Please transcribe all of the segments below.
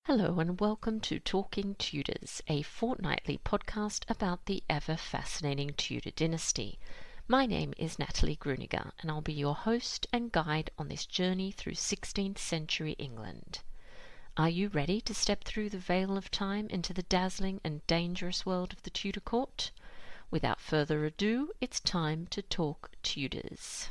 Hello and welcome to Talking Tudors, a fortnightly podcast about the ever-fascinating Tudor dynasty. My name is Natalie Grueninger and I'll be your host and guide on this journey through 16th century England. Are you ready to step through the veil of time into the dazzling and dangerous world of the Tudor court? Without further ado, it's time to talk Tudors.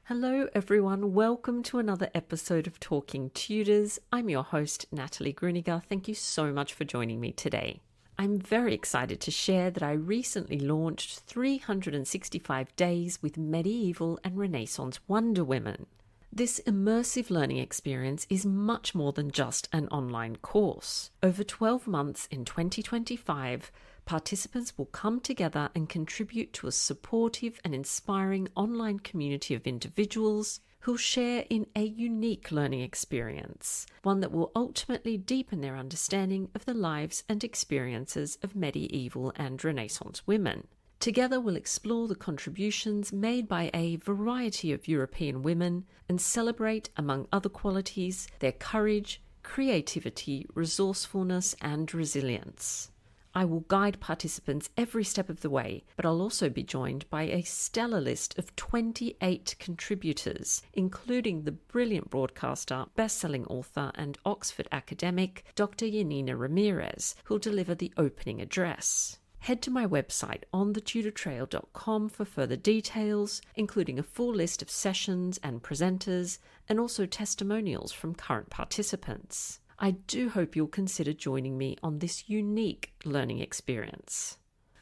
Hello everyone, welcome to another episode of Talking Tudors. I'm your host Natalie Grueninger. Thank you so much for joining me today. I'm very excited to share that I recently launched 365 Days with Medieval and Renaissance Wonder Women. This immersive learning experience is much more than just an online course. Over 12 months in 2025, participants will come together and contribute to a supportive and inspiring online community of individuals who'll share in a unique learning experience, one that will ultimately deepen their understanding of the lives and experiences of medieval and Renaissance women. Together we'll explore the contributions made by a variety of European women and celebrate, among other qualities, their courage, creativity, resourcefulness and resilience. I will guide participants every step of the way, but I'll also be joined by a stellar list of 28 contributors, including the brilliant broadcaster, best-selling author and Oxford academic, Dr. Yanina Ramirez, who'll deliver the opening address. Head to my website onthetudortrail.com for further details, including a full list of sessions and presenters, and also testimonials from current participants. I do hope you'll consider joining me on this unique learning experience.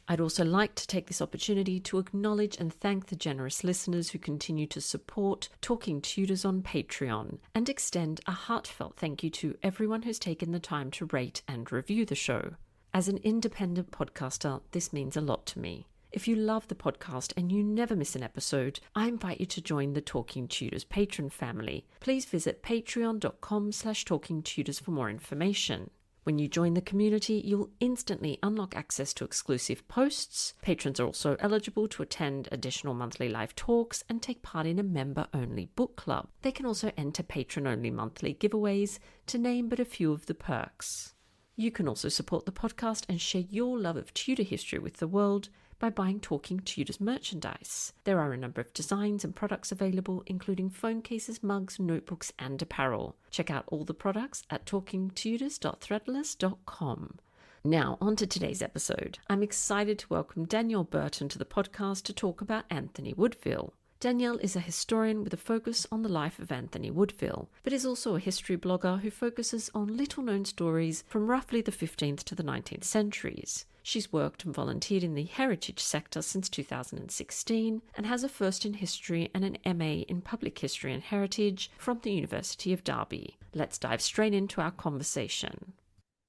I'd also like to take this opportunity to acknowledge and thank the generous listeners who continue to support Talking Tudors on Patreon, and extend a heartfelt thank you to everyone who's taken the time to rate and review the show. As an independent podcaster, this means a lot to me. If you love the podcast and you never miss an episode, I invite you to join the Talking Tudors patron family. Please visit patreon.com/talkingtudors for more information. When you join the community, you'll instantly unlock access to exclusive posts. Patrons are also eligible to attend additional monthly live talks and take part in a member-only book club. They can also enter patron-only monthly giveaways, to name but a few of the perks. You can also support the podcast and share your love of Tudor history with the world by buying Talking Tudors merchandise. There are a number of designs and products available, including phone cases, mugs, notebooks, and apparel. Check out all the products at talkingtudors.threadless.com. Now, on to today's episode. I'm excited to welcome Danielle Burton to the podcast to talk about Anthony Woodville. Danielle is a historian with a focus on the life of Anthony Woodville, but is also a history blogger who focuses on little-known stories from roughly the 15th to the 19th centuries. She's worked and volunteered in the heritage sector since 2016 and has a First in History and an MA in Public History and Heritage from the University of Derby. Let's dive straight into our conversation.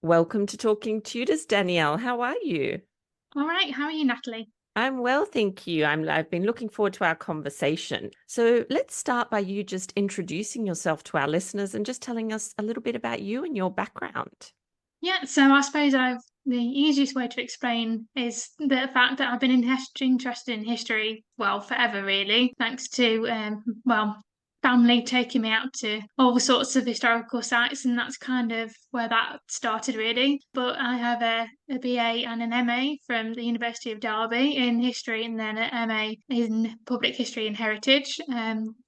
Welcome to Talking Tudors, Danielle. How are you? All right. How are you, Natalie? I'm well, thank you. I've been looking forward to our conversation. So let's start by you just introducing yourself to our listeners and just telling us a little bit about you and your background. Yeah, so I suppose the easiest way to explain is the fact that I've been interested in history, well, forever really, thanks to, family taking me out to all sorts of historical sites, and that's kind of where that started really. But I have a BA and an MA from the University of Derby in history, and then an MA in public history and heritage.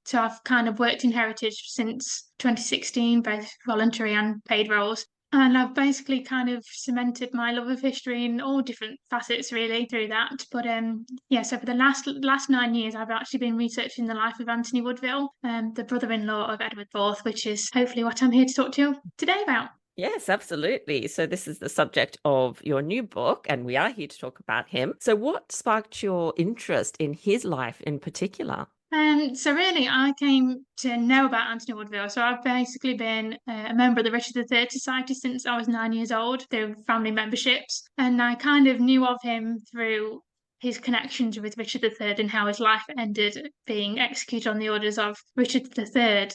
So I've kind of worked in heritage since 2016, both voluntary and paid roles. And I've basically kind of cemented my love of history in all different facets really through that. But so for the last 9 years, I've actually been researching the life of Anthony Woodville, the brother-in-law of Edward IV, which is hopefully what I'm here to talk to you today about. Yes, absolutely. So this is the subject of your new book, and we are here to talk about him. So what sparked your interest in his life in particular? So really, I came to know about Anthony Woodville. So I've basically been a member of the Richard III Society since I was 9 years old through family memberships, and I kind of knew of him through his connections with Richard III and how his life ended being executed on the orders of Richard III.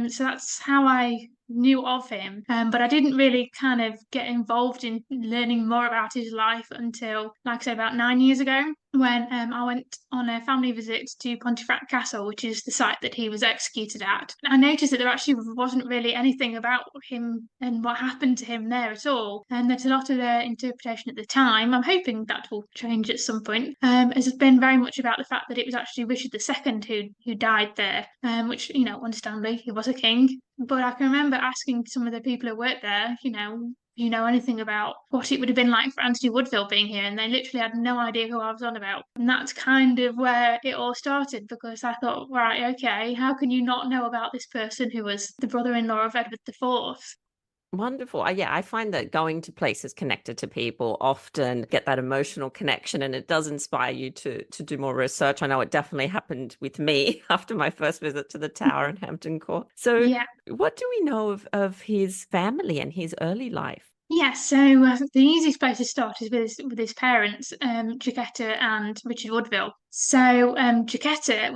So that's how I knew of him. But I didn't really kind of get involved in learning more about his life until, like I said, about 9 years ago when I went on a family visit to Pontefract Castle, which is the site that he was executed at. I noticed that there actually wasn't really anything about him and what happened to him there at all. And there's a lot of interpretation at the time. I'm hoping that will change at some point. Has been very much about the fact that it was actually Richard II who died there, which, understandably, he was a king. But I can remember asking some of the people who worked there, anything about what it would have been like for Anthony Woodville being here, and they literally had no idea who I was on about. And that's kind of where it all started because I thought, right, okay, how can you not know about this person who was the brother-in-law of Edward IV? Wonderful. Yeah, I find that going to places connected to people often get that emotional connection, and it does inspire you to do more research. I know it definitely happened with me after my first visit to the Tower in Hampton Court. So Yeah. what do we know of his family and his early life? Yes, so the easiest place to start is with his parents, Giulietta and Richard Woodville. So Giulietta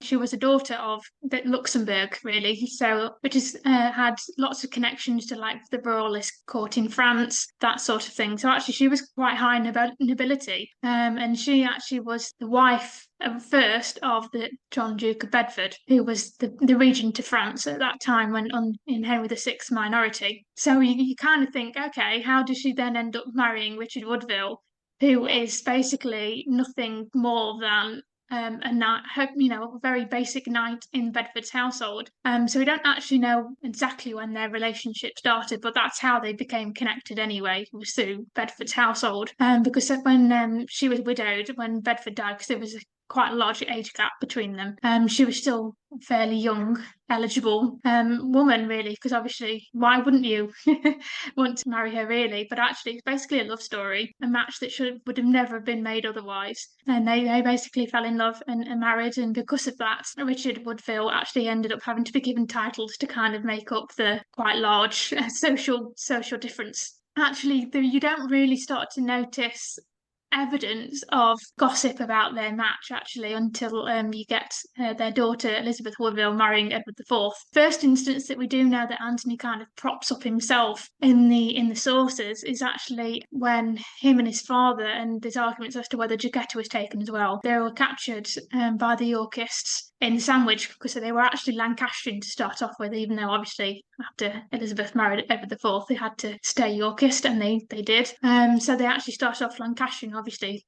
she was a daughter of the Luxembourg, really. So which has had lots of connections to like the royalist court in France, that sort of thing. So actually, she was quite high nobility, and she actually was the wife first of the John Duke of Bedford, who was the regent of France at that time when in Henry VI's minority. So you kind of think, okay, how does she then end up marrying Richard Woodville, who is basically nothing more than a knight, a very basic knight in Bedford's household. So we don't actually know exactly when their relationship started, but that's how they became connected anyway, was through Bedford's household. Because when she was widowed, when Bedford died, because there was quite a large age gap between them. She was still a fairly young, eligible woman, really, because obviously, why wouldn't you want to marry her, really? But actually, it's basically a love story, a match that would have never been made otherwise. And they basically fell in love and married, and because of that, Richard Woodville actually ended up having to be given titles to kind of make up the quite large social difference. Actually, you don't really start to notice evidence of gossip about their match actually until you get their daughter Elizabeth Woodville marrying Edward IV. First instance that we do know that Anthony kind of props up himself in the sources is actually when him and his father, and there's arguments as to whether Giulietta was taken as well. They were captured by the Yorkists in Sandwich because they were actually Lancastrian to start off with, even though obviously after Elizabeth married Edward IV, they had to stay Yorkist, and they did. So they actually started off Lancastrian, obviously,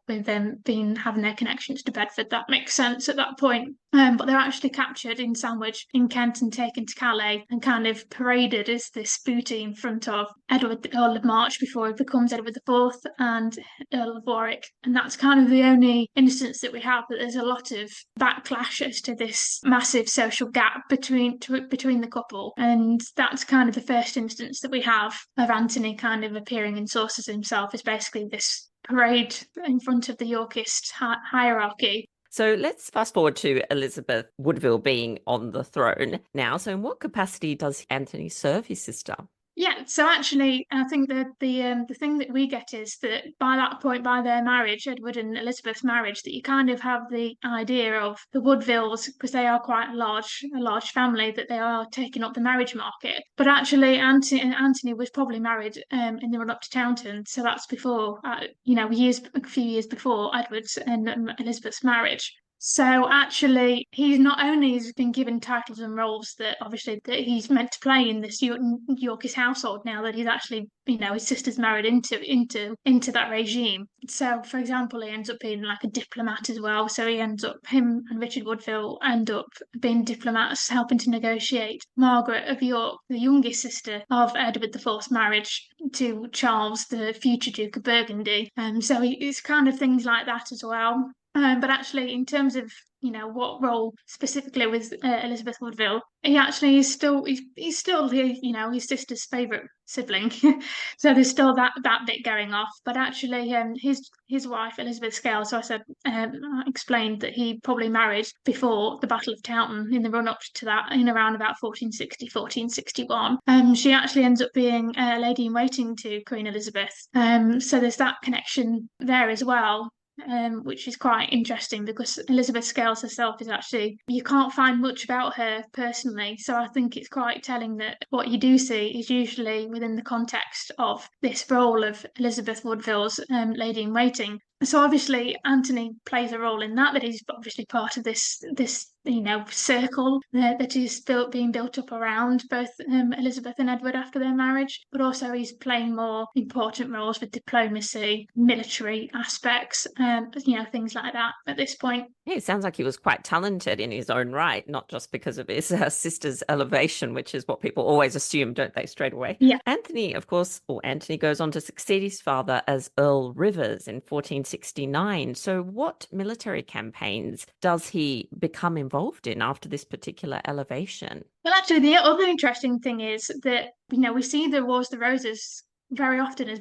with them having their connections to Bedford. That makes sense at that point. But they're actually captured in Sandwich in Kent and taken to Calais and kind of paraded as this booty in front of Edward, the Earl of March, before he becomes Edward IV and Earl of Warwick. And that's kind of the only instance that we have that there's a lot of backlash as to this massive social gap between the couple. And that's kind of the first instance that we have of Anthony kind of appearing in sources himself, is basically this parade in front of the Yorkist hierarchy. So let's fast forward to Elizabeth Woodville being on the throne now. So in what capacity does Anthony serve his sister? Yeah, so actually, I think that the thing that we get is that by that point, by their marriage, Edward and Elizabeth's marriage, that you kind of have the idea of the Woodvilles, because they are quite a large family, that they are taking up the marriage market. But actually, Anthony was probably married in the run up to Taunton, so that's before, a few years before Edward's and Elizabeth's marriage. So actually, he's not only has been given titles and roles that obviously that he's meant to play in this Yorkist household now that he's actually, his sister's married into that regime. So, for example, he ends up being like a diplomat as well. So him and Richard Woodville end up being diplomats, helping to negotiate Margaret of York, the youngest sister of Edward IV's marriage, to Charles, the future Duke of Burgundy. So it's kind of things like that as well. But actually, in terms of what role specifically with Elizabeth Woodville, he actually is still he's still his sister's favourite sibling, so there's still that bit going off. But actually, his wife Elizabeth Scales. So I said I explained that he probably married before the Battle of Towton in the run up to that in around about 1460, 1461. She actually ends up being a lady in waiting to Queen Elizabeth. So there's that connection there as well. Which is quite interesting because Elizabeth Scales herself is actually, you can't find much about her personally. So I think it's quite telling that what you do see is usually within the context of this role of Elizabeth Woodville's lady in waiting. So obviously Anthony plays a role in that he's obviously part of this circle that is being built up around both Elizabeth and Edward after their marriage, but also he's playing more important roles with diplomacy, military aspects, things like that at this point. Yeah, it sounds like he was quite talented in his own right, not just because of his sister's elevation, which is what people always assume, don't they, straight away? Yeah. Anthony, of course, or Anthony goes on to succeed his father as Earl Rivers in 1469. So what military campaigns does he become involved in after this particular elevation? Well, actually, the other interesting thing is that, we see the Wars of the Roses very often as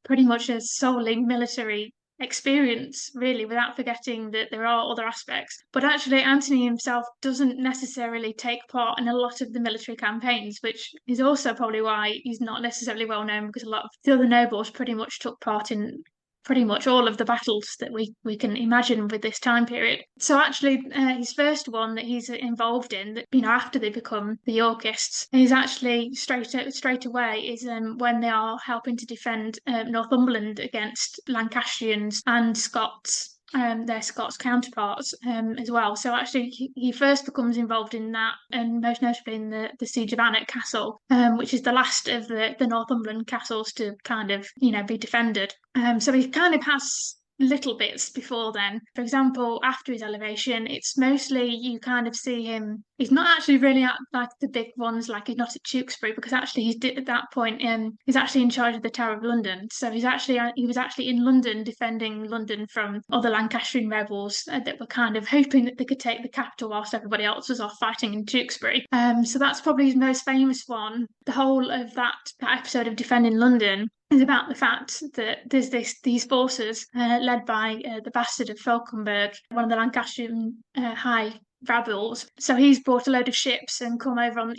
pretty much a solely military experience, really, without forgetting that there are other aspects. But actually, Anthony himself doesn't necessarily take part in a lot of the military campaigns, which is also probably why he's not necessarily well known, because a lot of the other nobles pretty much took part in pretty much all of the battles that we can imagine with this time period. So actually, his first one that he's involved in, that after they become the Yorkists, is actually straight away is when they are helping to defend Northumberland against Lancastrians and Scots. Their Scots counterparts as well. So actually, he first becomes involved in that, and most notably in the siege of Alnwick Castle, which is the last of the Northumberland castles to kind of be defended. So he kind of has little bits before then. For example, after his elevation, it's mostly you kind of see him. He's not actually really at like the big ones, like he's not at Tewkesbury, because actually at that point he's actually in charge of the Tower of London. So he was actually in London defending London from other Lancastrian rebels that were kind of hoping that they could take the capital whilst everybody else was off fighting in Tewkesbury. So that's probably his most famous one. The whole of that episode of defending London is about the fact that there's these forces led by the bastard of Falkenberg, one of the Lancastrian high rebels. So he's brought a load of ships and come over on,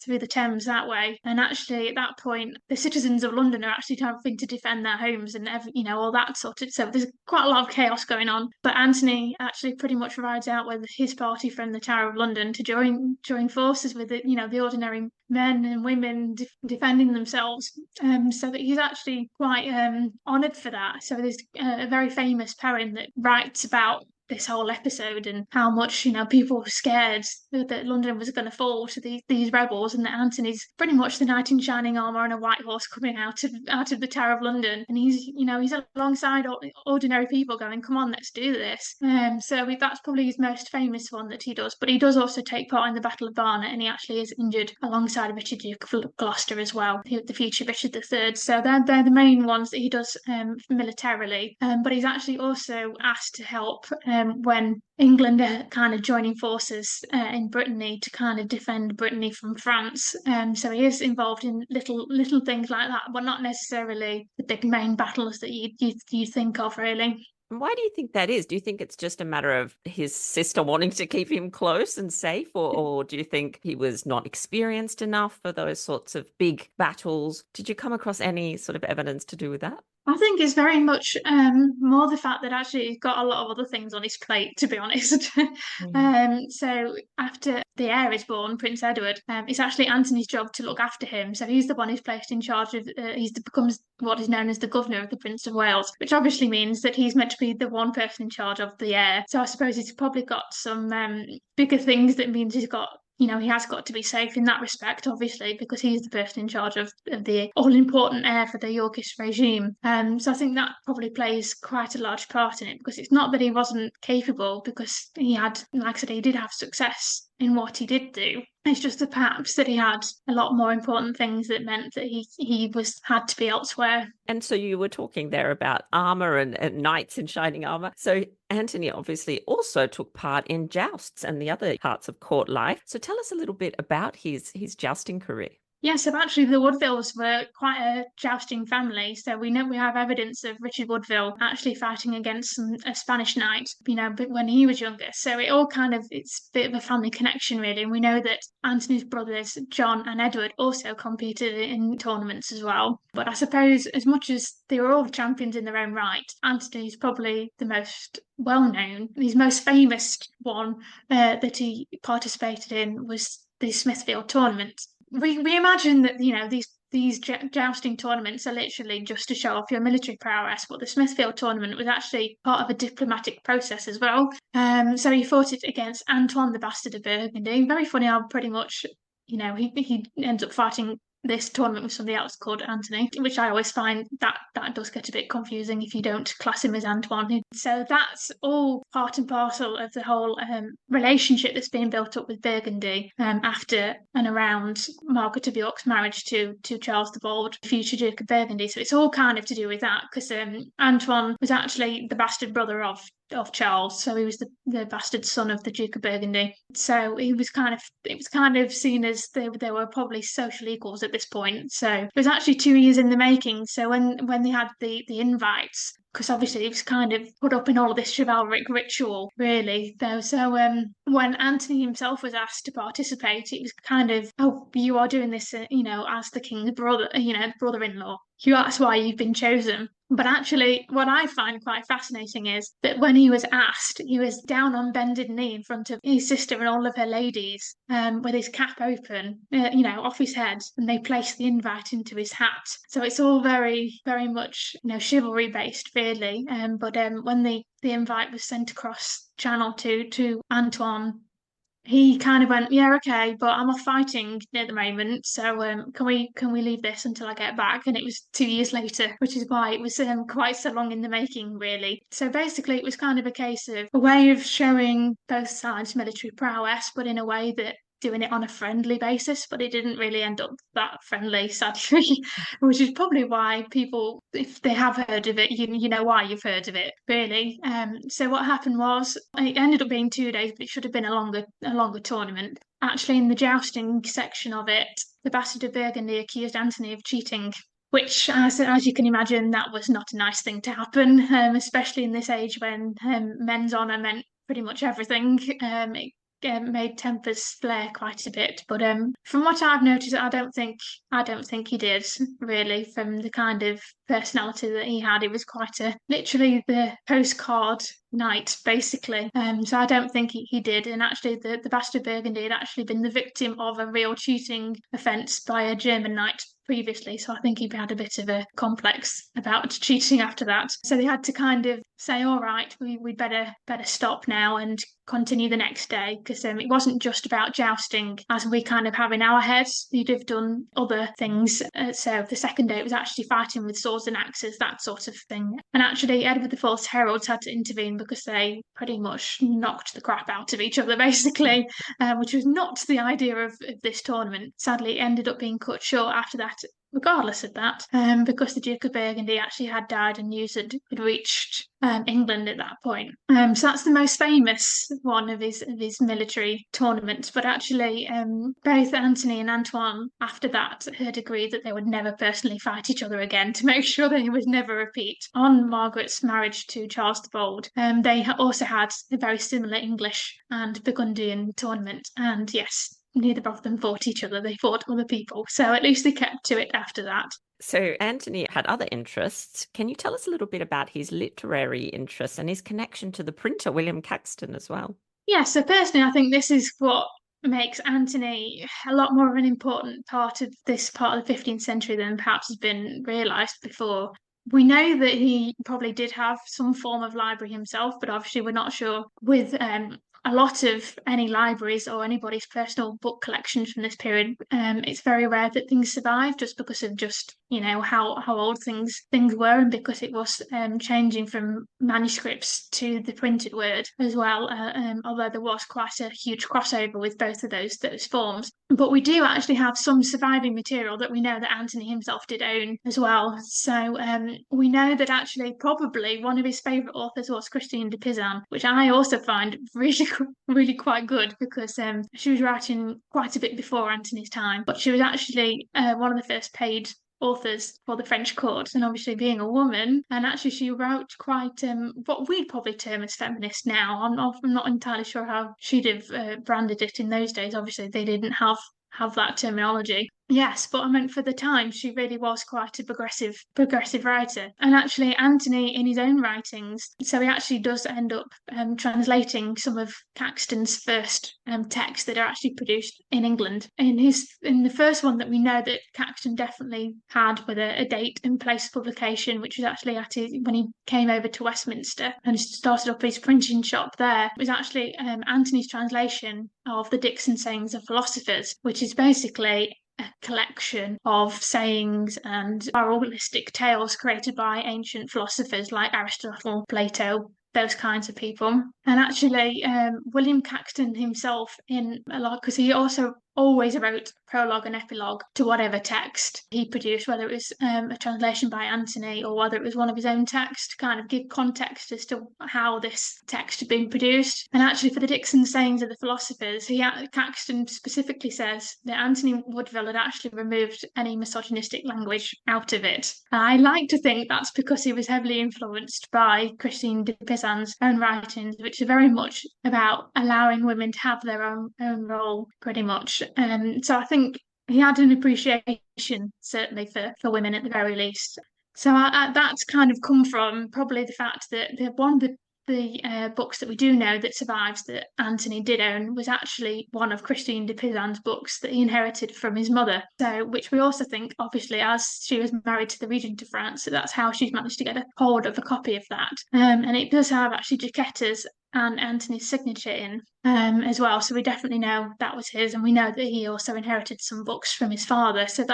through the Thames that way. And actually, at that point, the citizens of London are actually having to defend their homes and all that sort of. So there's quite a lot of chaos going on. But Anthony actually pretty much rides out with his party from the Tower of London to join forces with the ordinary men and women defending themselves. So that he's actually quite honoured for that. So there's a very famous poem that writes about this whole episode and how much people were scared that London was going to fall to these rebels, and that Anthony's pretty much the knight in shining armor on a white horse coming out of the Tower of London, and he's alongside ordinary people going, come on, let's do this. So that's probably his most famous one that he does. But he does also take part in the Battle of Barnet, and he actually is injured alongside Richard Duke of Gloucester as well, the future Richard III. So they're the main ones that he does militarily. But he's actually also asked to help when England are kind of joining forces in Brittany to kind of defend Brittany from France. So he is involved in little things like that, but not necessarily the big main battles that you think of, really. Why do you think that is? Do you think it's just a matter of his sister wanting to keep him close and safe, or do you think he was not experienced enough for those sorts of big battles? Did you come across any sort of evidence to do with that? I think it's very much more the fact that actually he's got a lot of other things on his plate, to be honest. So after the heir is born, Prince Edward, it's actually Anthony's job to look after him. So he's the one who's placed in charge of, becomes what is known as the governor of the Prince of Wales, which obviously means that he's meant to be the one person in charge of the heir. So I suppose he's probably got some bigger things that means he's got he has got to be safe in that respect, obviously, because he's the person in charge of the all-important heir for the Yorkist regime. So I think that probably plays quite a large part in it, because it's not that he wasn't capable, because he had, like I said, he did have success in what he did do. It's just that perhaps that he had a lot more important things that meant that he had to be elsewhere. And so you were talking there about armor and knights in shining armor. So Antony obviously also took part in jousts and the other parts of court life. So tell us a little bit about his jousting career. Yeah, so actually the Woodvilles were quite a jousting family. So we know we have evidence of Richard Woodville actually fighting against a Spanish knight, but when he was younger. So it all it's a bit of a family connection really. And we know that Anthony's brothers, John and Edward, also competed in tournaments as well. But I suppose as much as they were all champions in their own right, Anthony's probably the most well-known. His most famous one that he participated in was the Smithfield tournament. We imagine that these jousting tournaments are literally just to show off your military prowess, but the Smithfield tournament was actually part of a diplomatic process as well. So he fought it against Antoine, the Bastard of Burgundy. Very funny how pretty much he ends up fighting this tournament with somebody else called Anthony, which I always find that does get a bit confusing if you don't class him as Antoine. So that's all part and parcel of the whole relationship that's being built up with Burgundy after and around Margaret of York's marriage to Charles the Bold, future Duke of Burgundy. So it's all kind of to do with that because Antoine was actually the bastard brother of Charles, so he was the bastard son of the Duke of Burgundy. So it was kind of seen as they were probably social equals at this point. So it was actually 2 years in the making. So when they had the invites, because obviously it was kind of put up in all of this chivalric ritual, really. So when Anthony himself was asked to participate, it was kind of, oh, you are doing this, as the king's brother, brother-in-law. That's why you've been chosen. But actually, what I find quite fascinating is that when he was asked, he was down on bended knee in front of his sister and all of her ladies, with his cap open, off his head, and they placed the invite into his hat. So it's all very, very much, chivalry based, really. But when the invite was sent across Channel to Antoine, he kind of went, yeah, okay, but I'm off fighting at the moment, so can we leave this until I get back? And it was 2 years later, which is why it was quite so long in the making, really. So basically, it was kind of a case of a way of showing both sides military prowess, but in a way that doing it on a friendly basis, but it didn't really end up that friendly, sadly, which is probably why people, if they have heard of it, you know why you've heard of it, really. So what happened was it ended up being 2 days, but it should have been a longer tournament. Actually, in the jousting section of it, the Bastard of Burgundy accused Anthony of cheating, which, as you can imagine, that was not a nice thing to happen, especially in this age when men's honour meant pretty much everything. It made tempers flare quite a bit, but from what I've noticed, I don't think he did really. From the kind of personality that he had, it was quite literally the postcard knight, basically. So I don't think he did. And actually, the Bastard of Burgundy had actually been the victim of a real cheating offence by a German knight previously, so I think he had a bit of a complex about cheating after that. So they had to kind of say, all right, we'd better stop now and continue the next day, because it wasn't just about jousting as we kind of have in our heads. You'd have done other things. So the second day it was actually fighting with swords and axes, that sort of thing. And actually Edward the Fourth's heralds had to intervene because they pretty much knocked the crap out of each other, basically, which was not the idea of this tournament. Sadly, it ended up being cut short after that, regardless of that, because the Duke of Burgundy actually had died and news had reached England at that point. So that's the most famous one of his military tournaments. But actually, both Anthony and Antoine, after that, had agreed that they would never personally fight each other again to make sure there was never a repeat. On Margaret's marriage to Charles the Bold, they also had a very similar English and Burgundian tournament. And yes, neither of them fought each other, they fought other people. So at least they kept to it after that. So Anthony had other interests. Can you tell us a little bit about his literary interests and his connection to the printer William Caxton as well? Yeah, so personally, I think this is what makes Anthony a lot more of an important part of this part of the 15th century than perhaps has been realised before. We know that he probably did have some form of library himself, but obviously we're not sure with a lot of any libraries or anybody's personal book collections from this period, it's very rare that things survive just because of how old things were, and because it was changing from manuscripts to the printed word as well, although there was quite a huge crossover with both of those forms. But we do actually have some surviving material that we know that Anthony himself did own as well. So we know that actually probably one of his favourite authors was Christine de Pizan, which I also find really, really quite good, because she was writing quite a bit before Anthony's time, but she was actually one of the first paid authors for the French court, and obviously being a woman, and actually she wrote quite what we'd probably term as feminist now. I'm not entirely sure how she'd have branded it in those days. Obviously they didn't have that terminology. Yes, but I meant for the time, she really was quite a progressive writer. And actually, Anthony, in his own writings, so he actually does end up translating some of Caxton's first texts that are actually produced in England. In the first one that we know that Caxton definitely had, with a date and place of publication, which was actually when he came over to Westminster and started up his printing shop there, was actually Anthony's translation of the Dixon Sayings of Philosophers, which is basically a collection of sayings and moralistic tales created by ancient philosophers like Aristotle, Plato, those kinds of people. And actually, William Caxton himself, in a lot, because he also always wrote prologue and epilogue to whatever text he produced, whether it was a translation by Anthony or whether it was one of his own texts, to kind of give context as to how this text had been produced. And actually, for the Dixon Sayings of the Philosophers, Caxton specifically says that Anthony Woodville had actually removed any misogynistic language out of it. And I like to think that's because he was heavily influenced by Christine de Pizan's own writings, which are very much about allowing women to have their own role, pretty much. So I think he had an appreciation, certainly, for women at the very least. So that's kind of come from probably the fact that one of the books that we do know that survives that Anthony did own was actually one of Christine de Pizan's books that he inherited from his mother. So, which we also think, obviously, as she was married to the Regent of France, so that's how she's managed to get a hold of a copy of that. And it does have actually Giuseppette's and Anthony's signature in as well. So we definitely know that was his, and we know that he also inherited some books from his father. So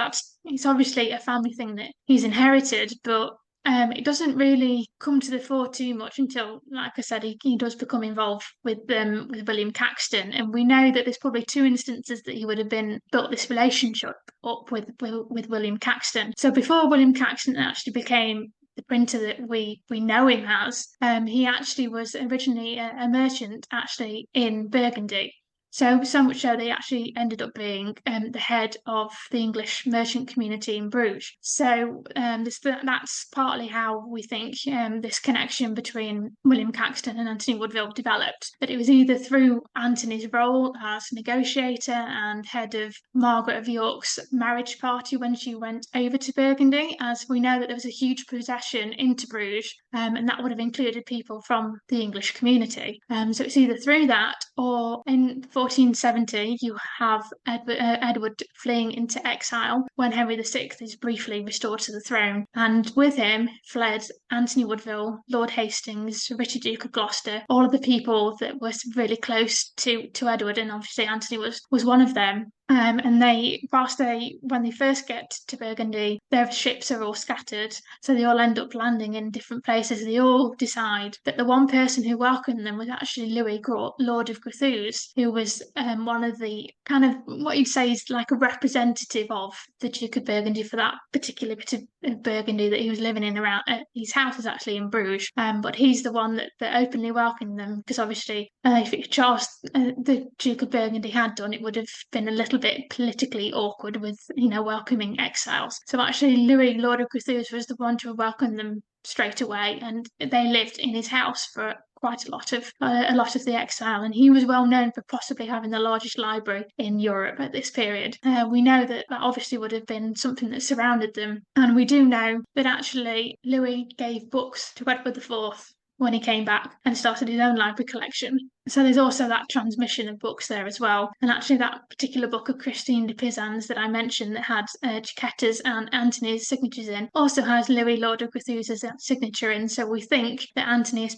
it's obviously a family thing that he's inherited, but it doesn't really come to the fore too much until, like I said, he does become involved with William Caxton, and we know that there's probably two instances that he would have built this relationship up with William Caxton. So before William Caxton actually became the printer that we know him as, he actually was originally a merchant actually in Burgundy. So much so they actually ended up being the head of the English merchant community in Bruges. So that's partly how we think this connection between William Caxton and Anthony Woodville developed. That it was either through Anthony's role as negotiator and head of Margaret of York's marriage party when she went over to Burgundy, as we know that there was a huge procession into Bruges, and that would have included people from the English community. So it's either through that, or in 1470, you have Edward fleeing into exile when Henry VI is briefly restored to the throne. And with him fled Anthony Woodville, Lord Hastings, Richard Duke of Gloucester, all of the people that were really close to Edward, and obviously Anthony was one of them. And when they first get to Burgundy, their ships are all scattered, so they all end up landing in different places. They all decide that the one person who welcomed them was actually Louis, Lord of Grethus, who was one of the kind of what you'd say is like a representative of the Duke of Burgundy for that particular bit of Burgundy that he was living in. Around his house is actually in Bruges, but he's the one that openly welcomed them, because obviously if Charles, the Duke of Burgundy, had done, it would have been a little bit politically awkward with welcoming exiles. So actually Louis, Lord of Grethus, was the one to welcome them straight away, and they lived in his house for quite a lot of the exile, and he was well known for possibly having the largest library in Europe at this period. We know that obviously would have been something that surrounded them, and we do know that actually Louis gave books to Edward IV when he came back and started his own library collection. So there's also that transmission of books there as well. And actually that particular book of Christine de Pizan's that I mentioned that had Chiquetta's and Anthony's signatures in also has Louis Lord of Grethusa's signature in. So we think that Anthony has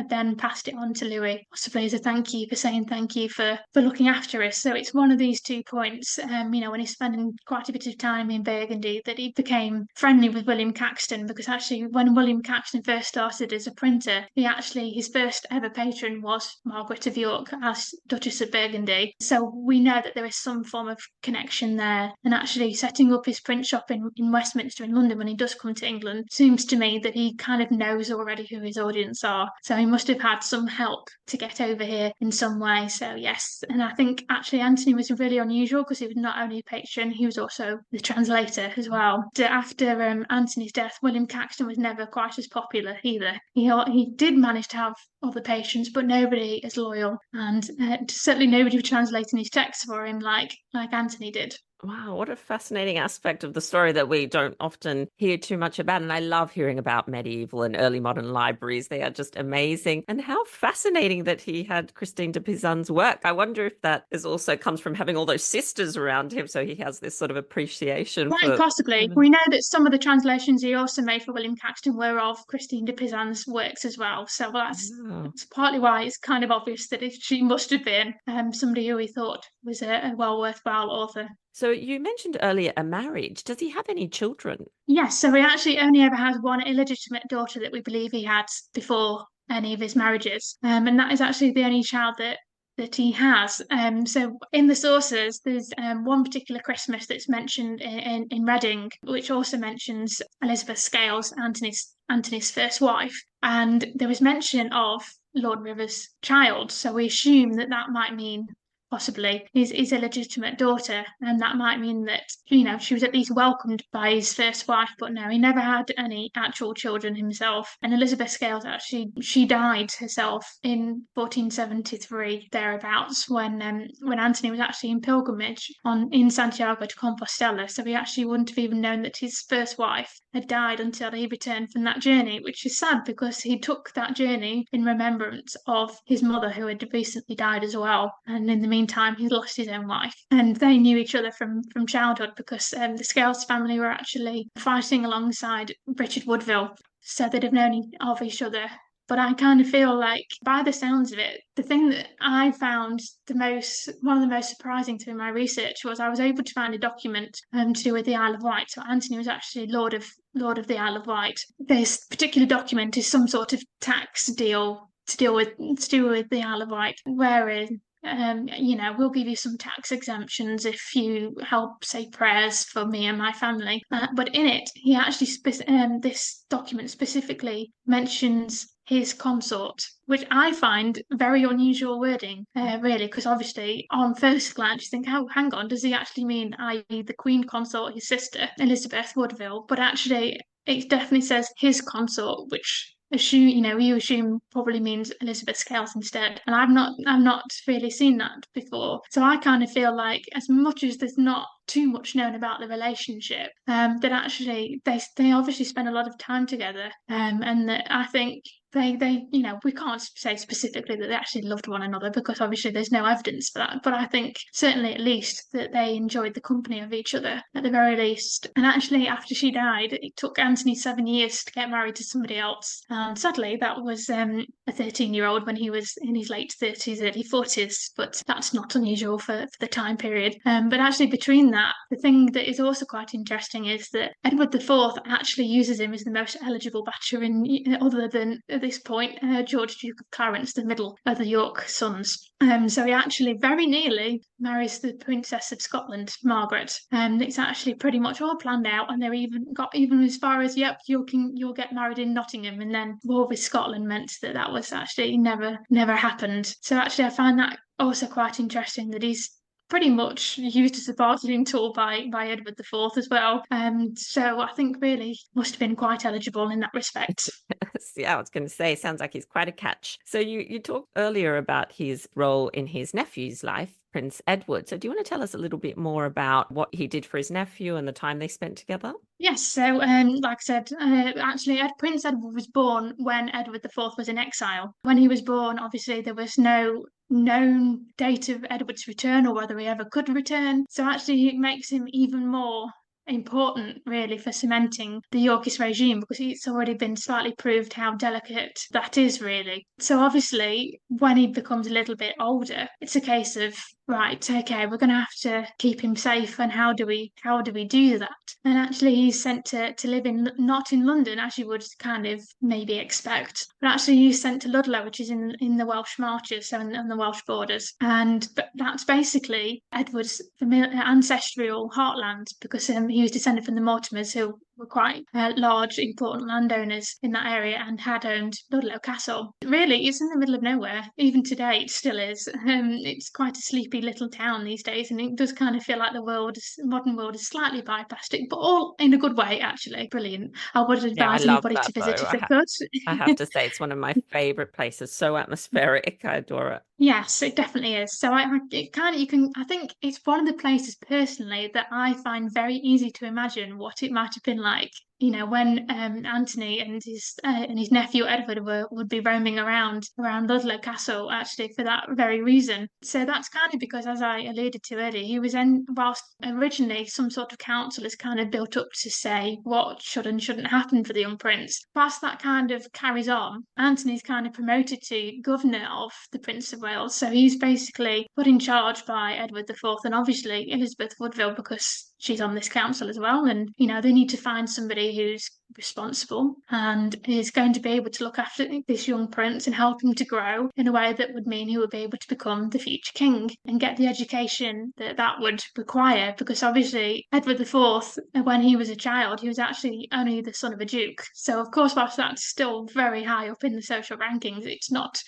then passed it on to Louis, possibly as a thank you for saying thank you for looking after us. So it's one of these 2 points, when he's spending quite a bit of time in Burgundy, that he became friendly with William Caxton, because actually when William Caxton first started as a printer, his first ever patron was Margaret of York as Duchess of Burgundy. So we know that there is some form of connection there. And actually setting up his print shop in Westminster in London when he does come to England seems to me that he kind of knows already who his audience are. So he must have had some help to get over here in some way. So yes, and I think actually Anthony was really unusual because he was not only a patron, he was also the translator as well. After Anthony's death, William Caxton was never quite as popular either. He did manage to have other patrons, but nobody as loyal, and certainly nobody was translating his texts for him like Anthony did. Wow, what a fascinating aspect of the story that we don't often hear too much about. And I love hearing about medieval and early modern libraries. They are just amazing. And how fascinating that he had Christine de Pizan's work. I wonder if that also comes from having all those sisters around him. So he has this sort of appreciation Quite for possibly. women. We know that some of the translations he also made for William Caxton were of Christine de Pizan's works as well. So that's partly why it's kind of obvious that she must have been somebody who he thought was a worthwhile author. So you mentioned earlier a marriage. Does he have any children? Yes, so he actually only ever has one illegitimate daughter that we believe he had before any of his marriages. And that is actually the only child that he has. So in the sources, there's one particular Christmas that's mentioned in Reading, which also mentions Elizabeth Scales, Anthony's first wife. And there was mention of Lord Rivers' child. So we assume that might mean possibly his illegitimate daughter, and that might mean that she was at least welcomed by his first wife. But no, he never had any actual children himself. And Elizabeth Scales actually, she died herself in 1473 thereabouts, when Anthony was actually in pilgrimage in Santiago de Compostela. So he actually wouldn't have even known that his first wife had died until he returned from that journey, which is sad because he took that journey in remembrance of his mother, who had recently died as well. And in the meantime, he lost his own wife. And they knew each other from childhood, because the Scales family were actually fighting alongside Richard Woodville. So they'd have known of each other. But I kind of feel like, by the sounds of it, the thing that I found one of the most surprising to my research was I was able to find a document to do with the Isle of Wight. So Anthony was actually Lord of the Isle of Wight. This particular document is some sort of tax deal to do with the Isle of Wight, wherein we'll give you some tax exemptions if you help say prayers for me and my family. But in it, he actually this document specifically mentions his consort, which I find very unusual wording, really, because obviously on first glance you think, oh, hang on, does he actually mean, i.e., the Queen consort, his sister Elizabeth Woodville? But actually, it definitely says his consort, which you assume probably means Elizabeth Scales instead. And I've not really seen that before. So I kind of feel like, as much as there's not too much known about the relationship, that actually they obviously spend a lot of time together, and that I think they we can't say specifically that they actually loved one another, because obviously there's no evidence for that, but I think certainly at least that they enjoyed the company of each other at the very least. And actually, after she died, it took Anthony 7 years to get married to somebody else, and sadly that was a 13-year-old when he was in his late 30s, early 40s. But that's not unusual for the time period. But actually, between that, the thing that is also quite interesting is that Edward IV actually uses him as the most eligible bachelor other than, at this point, George, Duke of Clarence, the middle of the York sons. So he actually very nearly marries the Princess of Scotland, Margaret. It's actually pretty much all planned out, and they're even as far as, yep, you'll get married in Nottingham, and then war with Scotland meant that was actually never happened. So actually, I find that also quite interesting, that he's pretty much used as a bargaining tool by Edward IV as well. So I think really must have been quite eligible in that respect. Yeah, I was going to say, sounds like he's quite a catch. So you talked earlier about his role in his nephew's life, Prince Edward. So do you want to tell us a little bit more about what he did for his nephew and the time they spent together? Yes, so like I said, actually, Prince Edward was born when Edward IV was in exile. When he was born, obviously, there was no known date of Edward's return or whether he ever could return. So actually, it makes him even more important, really, for cementing the Yorkist regime because it's already been slightly proved how delicate that is, really. So obviously, when he becomes a little bit older, it's a case of right, okay, we're going to have to keep him safe, and how do we do that? And actually, he's sent to live in not in London as you would kind of maybe expect, but actually he's sent to Ludlow, which is in the Welsh Marches, so on the Welsh borders, and that's basically Edward's ancestral heartland because he was descended from the Mortimers, who were quite large, important landowners in that area and had owned Ludlow Castle. Really, it's in the middle of nowhere. Even today, it still is. It's quite a sleepy little town these days, and it does kind of feel like modern world is slightly bypassed it, but all in a good way, actually. Brilliant. I would Yeah, I advise love anybody to that visit though. if they could. I have to say it's one of my favorite places. So atmospheric. I adore it. Yes, it definitely is. So it kind of you can. I think it's one of the places personally that I find very easy to imagine what it might have been like. When Anthony and his nephew Edward would be roaming around Ludlow Castle, actually for that very reason. So that's kind of because, as I alluded to earlier, he was in whilst originally some sort of council is kind of built up to say what should and shouldn't happen for the young prince. Whilst that kind of carries on, Anthony's kind of promoted to governor of the Prince of Wales. So he's basically put in charge by Edward IV and obviously Elizabeth Woodville because she's on this council as well. And, they need to find somebody who's responsible and is going to be able to look after this young prince and help him to grow in a way that would mean he would be able to become the future king and get the education that would require. Because obviously, Edward IV, when he was a child, he was actually only the son of a duke. So, of course, whilst that's still very high up in the social rankings,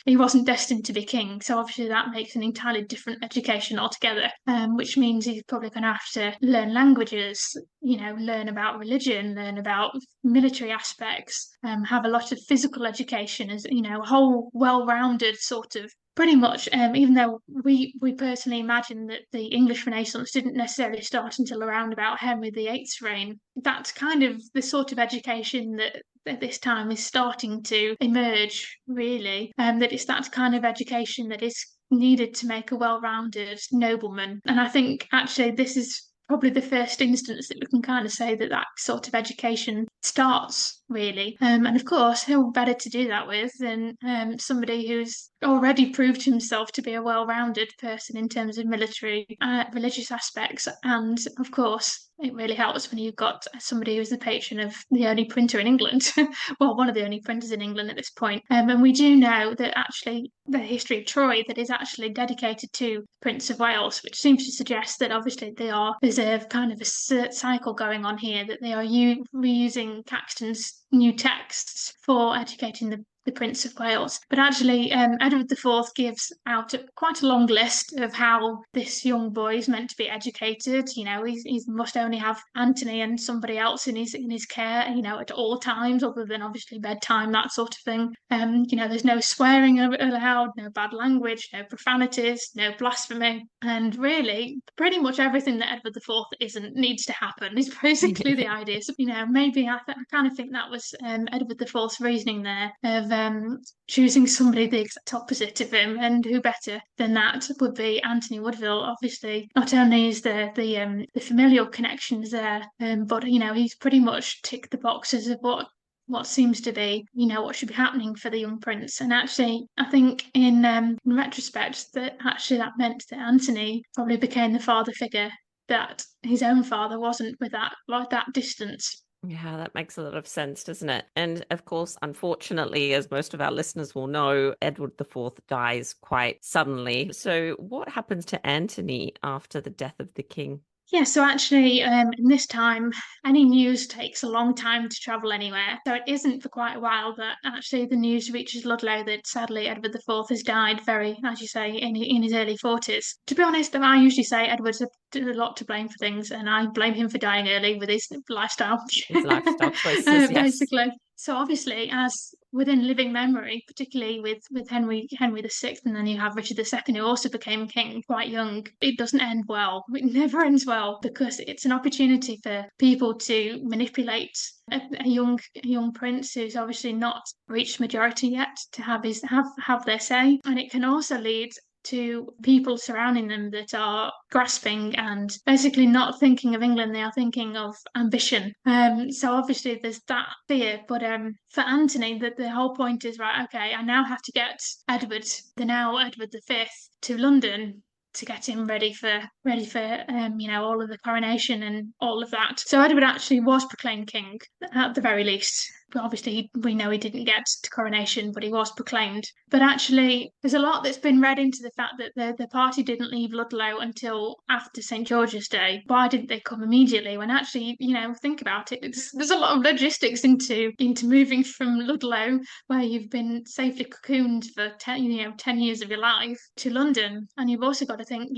he wasn't destined to be king. So, obviously, that makes an entirely different education altogether, which means he's probably going to have to learn languages, learn about religion, learn about military aspects, have a lot of physical education as, a whole well-rounded sort of pretty much, even though we personally imagine that the English Renaissance didn't necessarily start until around about Henry VIII's reign, that's kind of the sort of education that at this time is starting to emerge, really. That it's that kind of education that is needed to make a well-rounded nobleman. And I think actually this is probably the first instance that we can kind of say that sort of education starts, really. And of course, who better to do that with than somebody who's already proved himself to be a well-rounded person in terms of military, religious aspects. And of course, it really helps when you've got somebody who's the patron of the only printer in England, well, one of the only printers in England at this point. And we do know that actually the history of Troy that is actually dedicated to Prince of Wales, which seems to suggest that obviously there's a kind of a cycle going on here, that they are reusing Caxton's new texts for educating the Prince of Wales. But actually, Edward IV gives out quite a long list of how this young boy is meant to be educated. He must only have Anthony and somebody else in his care, at all times, other than obviously bedtime, that sort of thing. There's no swearing allowed, no bad language, no profanities, no blasphemy, and really, pretty much everything that Edward IV isn't needs to happen is basically the idea. So, maybe I kind of think that was Edward IV's reasoning there of choosing somebody the exact opposite of him, and who better than that would be Anthony Woodville. Obviously, not only is there the familial connections there, but he's pretty much ticked the boxes of what seems to be, what should be happening for the young prince. And actually, I think in retrospect, that actually that meant that Anthony probably became the father figure that his own father wasn't with that distance. Yeah, that makes a lot of sense, doesn't it? And of course, unfortunately, as most of our listeners will know, Edward IV dies quite suddenly. So what happens to Anthony after the death of the king? Yeah, so actually, in this time, any news takes a long time to travel anywhere. So it isn't for quite a while that actually the news reaches Ludlow that sadly Edward IV has died very, as you say, in his early 40s. To be honest, I usually say Edward's a lot to blame for things, and I blame him for dying early with his lifestyle. His lifestyle choices, yes. Basically. So obviously, as within living memory, particularly with Henry VI, and then you have Richard II, who also became king quite young, it doesn't end well. It never ends well because it's an opportunity for people to manipulate a young prince who's obviously not reached majority yet to have their say, and it can also lead to people surrounding them that are grasping and basically not thinking of England, they are thinking of ambition. So obviously there's that fear, but for Anthony, the whole point is right. Okay, I now have to get Edward V, to London to get him ready for all of the coronation and all of that. So Edward actually was proclaimed king at the very least. But obviously, we know he didn't get to coronation, but he was proclaimed. But actually, there's a lot that's been read into the fact that the party didn't leave Ludlow until after St George's Day. Why didn't they come immediately? When actually, think about it, there's a lot of logistics into moving from Ludlow, where you've been safely cocooned for 10 years of your life, to London, and you've also got to think,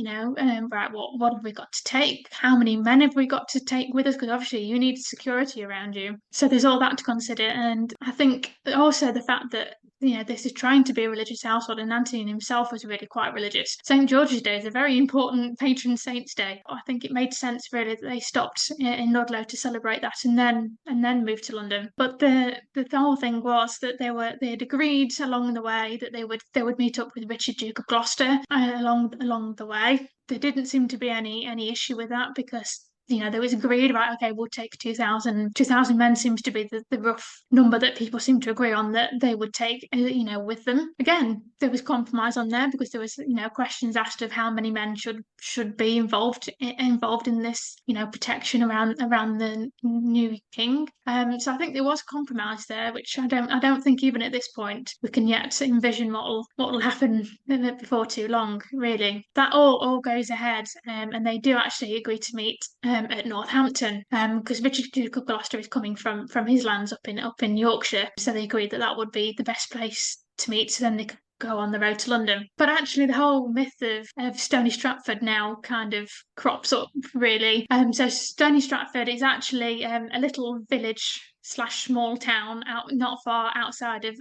right, what have we got to take? How many men have we got to take with us? Because obviously, you need security around you. So there's all that to consider. And I think also the fact that this is trying to be a religious household, and Anthony himself was really quite religious. St George's Day is a very important patron saint's day. I think it made sense really that they stopped in Ludlow to celebrate that and then moved to London. But the whole thing was that they had agreed along the way that they would meet up with Richard, Duke of Gloucester, along the way. There didn't seem to be any issue with that because there was agreed about, okay, we'll take 2,000 men seems to be the rough number that people seem to agree on that they would take, with them. Again, there was compromise on there because there was, questions asked of how many men should be involved in this, protection around the new king. So I think there was compromise there, which I don't think even at this point we can yet envision what will happen before too long. Really, that all goes ahead, and they do actually agree to meet at Northampton, because Richard, Duke of Gloucester, is coming from his lands up in Yorkshire, so they agreed that would be the best place to meet. So then they could go on the road to London. But actually, the whole myth of Stony Stratford now kind of crops up, really. So Stony Stratford is actually a little village / small town not far outside of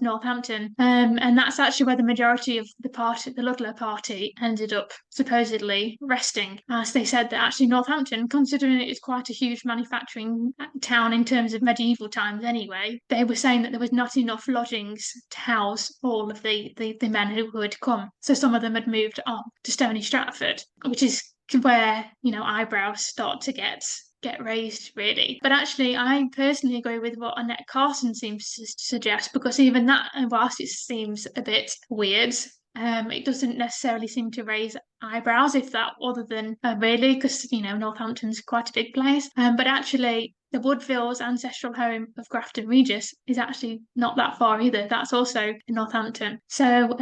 Northampton, and that's actually where the majority of the Ludlow party, ended up supposedly resting, as they said that actually Northampton, considering it is quite a huge manufacturing town in terms of medieval times anyway, they were saying that there was not enough lodgings to house all of the men who had come, so some of them had moved on to Stony Stratford, which is where eyebrows start to get raised, really. But actually, I personally agree with what Annette Carson seems to suggest, because even that, whilst it seems a bit weird, it doesn't necessarily seem to raise eyebrows, if that, other than really, because Northampton's quite a big place. But actually, the Woodville's ancestral home of Grafton Regis is actually not that far either. That's also in Northampton. So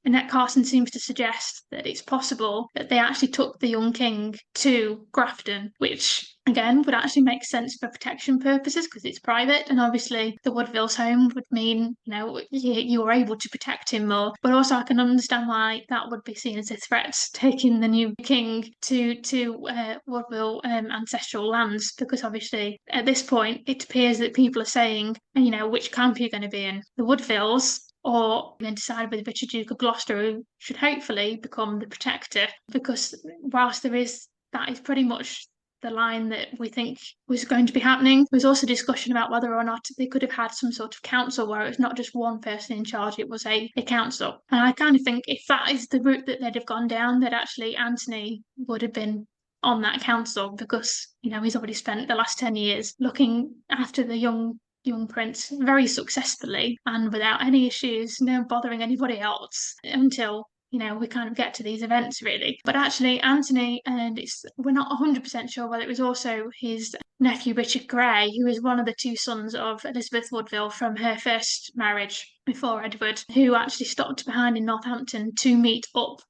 Annette Carson seems to suggest that it's possible that they actually took the young king to Grafton, which again would actually make sense for protection purposes because it's private, and obviously the Woodville's home would mean you were able to protect him more. But also I can understand why that would be seen as a threat, taking the new king to Woodville ancestral lands, because obviously at this point it appears that people are saying, which camp you're going to be in, the Woodvilles, or then decide with Richard, Duke of Gloucester, who should hopefully become the protector, because whilst that is pretty much the line that we think was going to be happening. There was also discussion about whether or not they could have had some sort of council where it's not just one person in charge, it was a council. And I kind of think if that is the route that they'd have gone down, that actually Anthony would have been on that council, because he's already spent the last 10 years looking after the young prince very successfully and without any issues, no bothering anybody else, until we kind of get to these events, really. But actually, Anthony, and we're not 100% sure whether it was also his nephew Richard Grey, who is one of the two sons of Elizabeth Woodville from her first marriage before Edward, who actually stopped behind in Northampton to meet up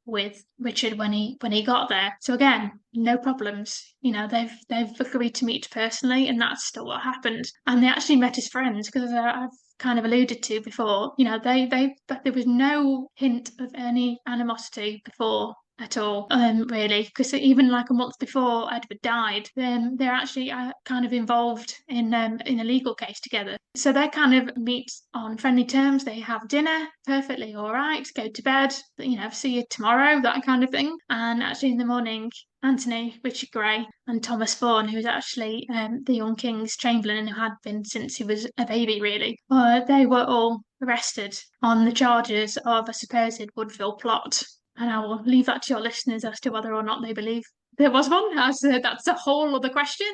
with Richard when he got there. So again, no problems. They've agreed to meet personally, and that's still what happened. And they actually met as friends because I've kind of alluded to before. But there was no hint of any animosity before at all, really, because even like a month before Edward died, they're actually kind of involved in a legal case together. So they kind of meet on friendly terms. They have dinner, perfectly all right, go to bed, see you tomorrow, that kind of thing. And actually in the morning, Anthony, Richard Grey, and Thomas Vaughan, who was actually the young king's chamberlain and who had been since he was a baby, really, they were all arrested on the charges of a supposed Woodville plot. And I will leave that to your listeners as to whether or not they believe there was one. That's a whole other question.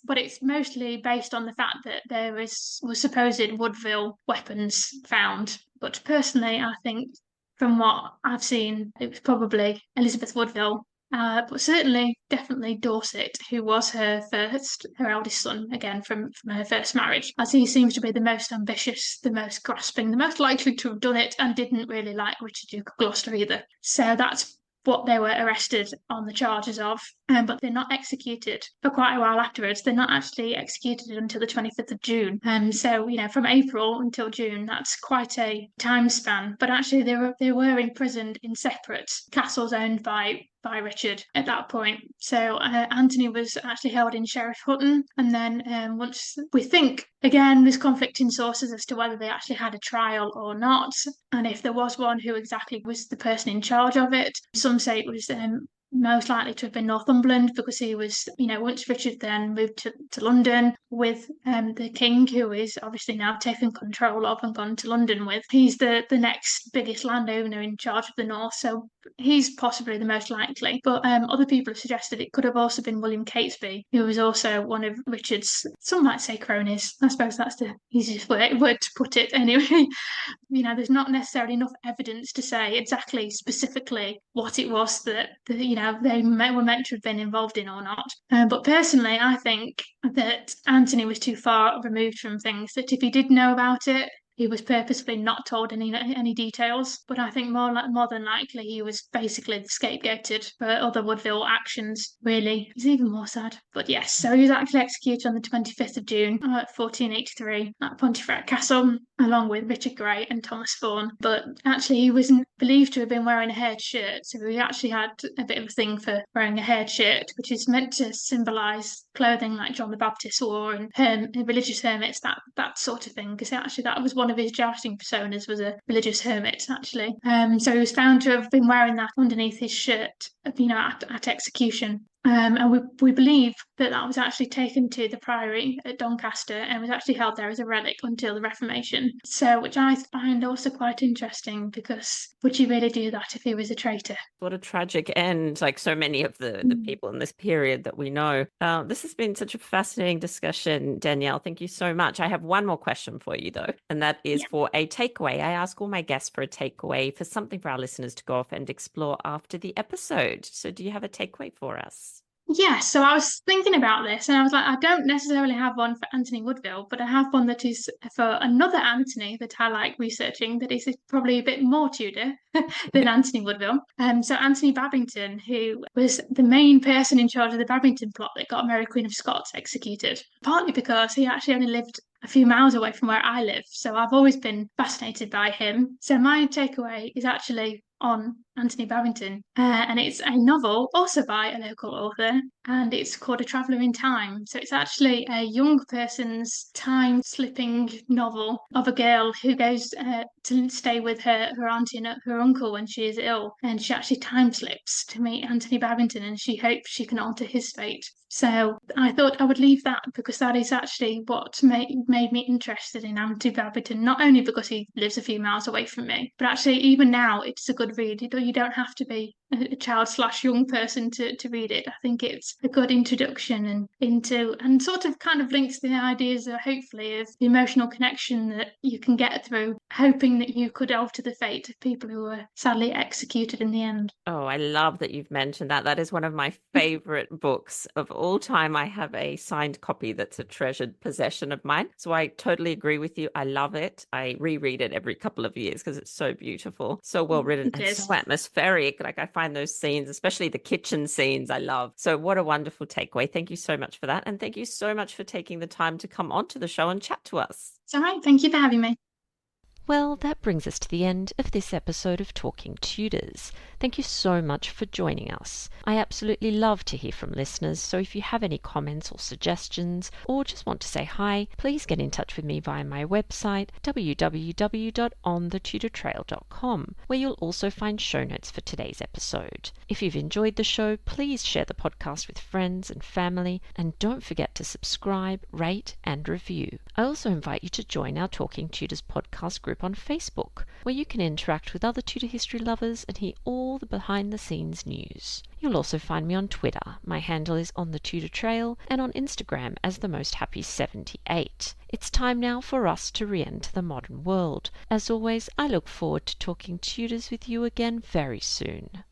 But it's mostly based on the fact that there was supposed Woodville weapons found. But personally, I think from what I've seen, it was probably Elizabeth Woodville. But certainly, definitely Dorset, who was her eldest son, again from her first marriage, as he seems to be the most ambitious, the most grasping, the most likely to have done it, and didn't really like Richard Duke of Gloucester either. So that's what they were arrested on the charges of, but they're not executed for quite a while afterwards. They're not actually executed until the 25th of June. So, from April until June, that's quite a time span. But actually, they were imprisoned in separate castles owned by Richard at that point. So Anthony was actually held in Sheriff Hutton, and then once we think, again, there's conflicting sources as to whether they actually had a trial or not, and if there was one, who exactly was the person in charge of it. Some say it was most likely to have been Northumberland, because he was, once Richard then moved to London with the king, who is obviously now taken control of and gone to London with. He's the next biggest landowner in charge of the north, so he's possibly the most likely. But other people have suggested it could have also been William Catesby, who was also one of Richard's, some might say, cronies. I suppose that's the easiest word to put it anyway. There's not necessarily enough evidence to say exactly specifically what it was that they were meant to have been involved in or not. But personally, I think that Anthony was too far removed from things, that if he did know about it, he was purposefully not told any details. But I think more than likely he was basically scapegoated for other Woodville actions, really. It's even more sad. But yes, so he was actually executed on the 25th of June, 1483, at Pontefract Castle, along with Richard Grey and Thomas Vaughan. But actually he wasn't believed to have been wearing a haired shirt, so he actually had a bit of a thing for wearing a haired shirt, which is meant to symbolise clothing like John the Baptist wore, and religious hermits, that sort of thing, because actually that was one of his jousting personas, was a religious hermit, actually. So he was found to have been wearing that underneath his shirt, at execution. And we believe that was actually taken to the priory at Doncaster and was actually held there as a relic until the Reformation. So, which I find also quite interesting, because would you really do that if he was a traitor? What a tragic end, like so many of the people in this period that we know. This has been such a fascinating discussion, Danielle. Thank you so much. I have one more question for you, though, and that is for a takeaway. I ask all my guests for a takeaway, for something for our listeners to go off and explore after the episode. So do you have a takeaway for us? Yeah, so I was thinking about this and I was like, I don't necessarily have one for Anthony Woodville, but I have one that is for another Anthony that I like researching, that is probably a bit more Tudor than Anthony Woodville. So Anthony Babington, who was the main person in charge of the Babington plot that got Mary Queen of Scots executed, partly because he actually only lived a few miles away from where I live. So I've always been fascinated by him. So my takeaway is actually on Anthony Babington, and it's a novel also by a local author, and it's called A Traveller in Time. So it's actually a young person's time-slipping novel of a girl who goes to stay with her auntie and her uncle when she is ill, and she actually time slips to meet Anthony Babington, and she hopes she can alter his fate. So I thought I would leave that, because that is actually what made me interested in Anthony Babington, not only because he lives a few miles away from me, but actually even now it's a good read. You don't have to be a child/young person to read it. I think it's a good introduction and sort of kind of links the ideas hopefully of the emotional connection that you can get through hoping that you could alter the fate of people who were sadly executed in the end. Oh, I love that you've mentioned that. That is one of my favorite books of all time. I have a signed copy that's a treasured possession of mine. So I totally agree with you. I love it. I reread it every couple of years because it's so beautiful, so well written, and so atmospheric. Like, I find find those scenes, especially the kitchen scenes, I love. So what a wonderful takeaway. Thank you so much for that. And thank you so much for taking the time to come onto the show and chat to us. It's all right. Thank you for having me. Well, that brings us to the end of this episode of Talking Tudors. Thank you so much for joining us. I absolutely love to hear from listeners, so if you have any comments or suggestions, or just want to say hi, please get in touch with me via my website, www.onthetudortrail.com, where you'll also find show notes for today's episode. If you've enjoyed the show, please share the podcast with friends and family, and don't forget to subscribe, rate, and review. I also invite you to join our Talking Tudors podcast group on Facebook, where you can interact with other Tudor history lovers and hear all the behind-the-scenes news. You'll also find me on Twitter. My handle is On The Tudor Trail, and on Instagram as The Most Happy 78. It's time now for us to re-enter the modern world. As always, I look forward to talking Tudors with you again very soon.